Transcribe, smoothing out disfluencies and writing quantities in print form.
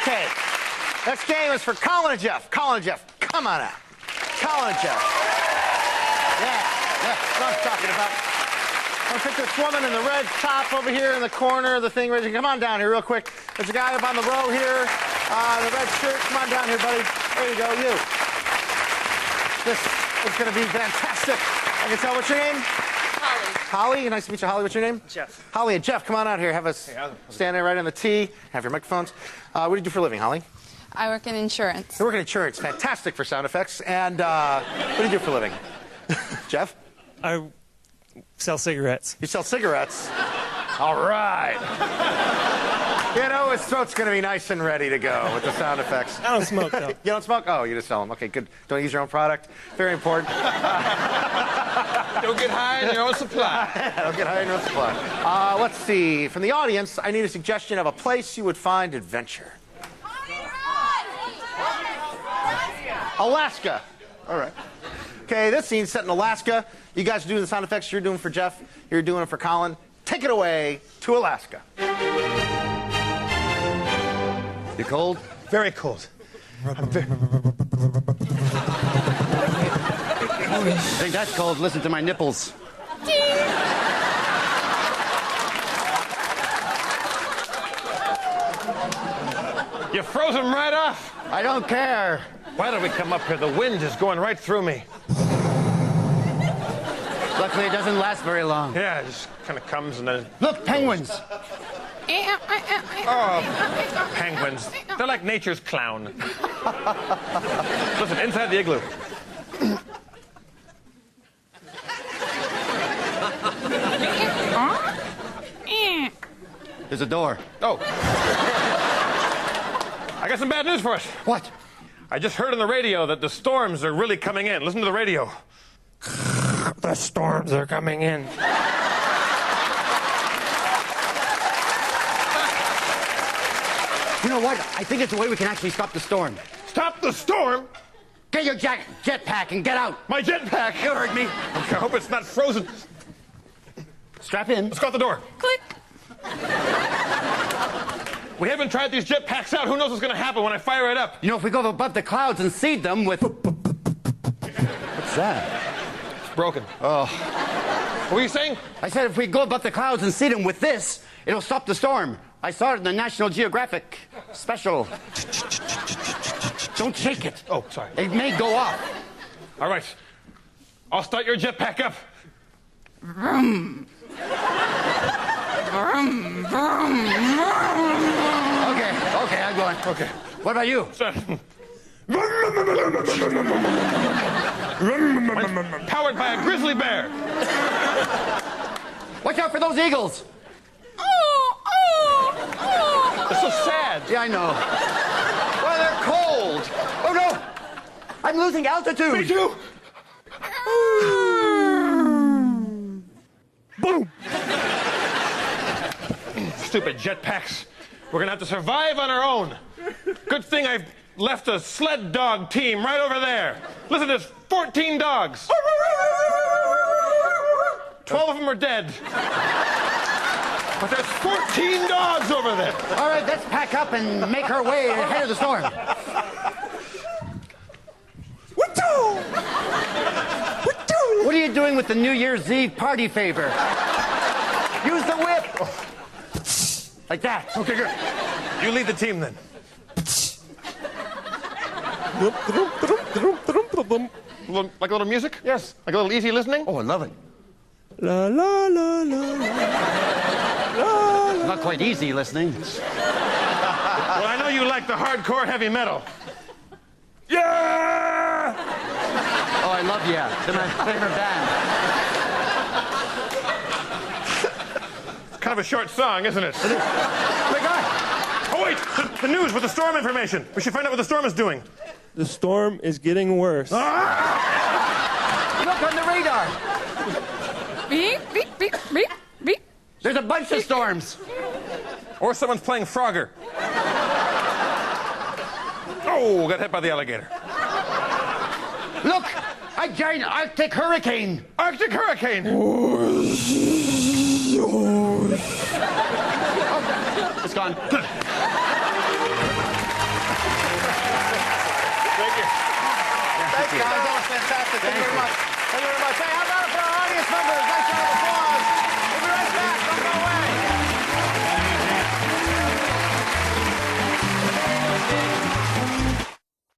Okay. Next game is for Colin and Jeff. Colin and Jeff, come on out. Colin and Jeff. Yeah, that's what I'm talking about. I'm gonna pick this woman in the red top over here in the corner of the thing. Come on down here real quick. There's a guy up on the row here, in the red shirt. Come on down here, buddy. There you go, you. This is gonna be fantastic. I can tell. What's your name? Holly, nice to meet you, Holly. What's your name? Jeff. Holly and Jeff, come on out here. Have us stand there right on the tee. Have your microphones. What do you do for a living, Holly? I work in insurance. You work in insurance. Fantastic for sound effects. And what do you do for a living? Jeff? I sell cigarettes. You sell cigarettes? All right. You know, his throat's going to be nice and ready to go with the sound effects. I don't smoke, though. You don't smoke? Oh, you just sell them. Okay, good. Don't use your own product. Very important. Don't get high in your own supply. Don't get high in your own supply. Let's see. From the audience, I need a suggestion of a place you would find adventure. Alaska. All right. Okay, this scene's set in Alaska. You guys are doing the sound effects you're doing for Jeff. You're doing it for Colin. Take it away to Alaska. You cold? Very cold. I think that's cold. Listen to my nipples. You froze him right off. I don't care. Why did we come up here? The wind is going right through me. Luckily, it doesn't last very long. Yeah, it just kind of comes and then... Look, penguins. Oh, penguins. They're like nature's clown. Listen, inside the igloo. There's a door. Oh. I got some bad news for us. What? I just heard on the radio that the storms are really coming in. Listen to the radio. The storms are coming in. You know what? I think it's a way we can actually stop the storm. Stop the storm? Get your jetpack and get out. My jetpack. You heard me. Okay, I hope it's not frozen. Strap in. Let's go out the door. Click. We haven't tried these jetpacks out. Who knows what's going to happen when I fire it up? You know, if we go above the clouds and seed them with... What's that? It's broken. Oh. What were you saying? I said if we go above the clouds and seed them with this, it'll stop the storm. I saw it in the National Geographic special. Don't shake it. Oh, sorry. It may go off. All right. I'll start your jetpack up. Vroom. Vroom, vroom, vroom. Okay, I'm going. Okay. What about you? Powered by a grizzly bear. Watch out for those eagles. It's so sad. Yeah, I know. Well, they're cold. Oh, no. I'm losing altitude. Me too. Boom. Stupid jetpacks. We're going to have to survive on our own. Good thing I've left a sled dog team right over there. Listen, there's 14 dogs. 12 of them are dead. But there's 14 dogs over there. All right, let's pack up and make our way ahead of the storm. What are you doing with the New Year's Eve party favor? Use the whip. Like that. Okay, good. You lead the team then. Like a little music? Yes. Like a little easy listening? Oh, I love it. La la la la la. Not quite easy listening. Well, I know you like the hardcore heavy metal. Yeah! Oh, I love Yeah. They're my favorite band. Kind of a short song, isn't it? Oh, my God. Oh, wait! The news with the storm information. We should find out what the storm is doing. The storm is getting worse. Look on the radar. Beep, beep, beep, beep, beep. There's a bunch of storms. Or someone's playing Frogger. Oh, got hit by the alligator. Look, a giant Arctic hurricane. Arctic hurricane. It's gone. Thank you. That was fantastic. Thank you very much. Thank you very much. Hey, how about it for our audience members? Nice round of applause.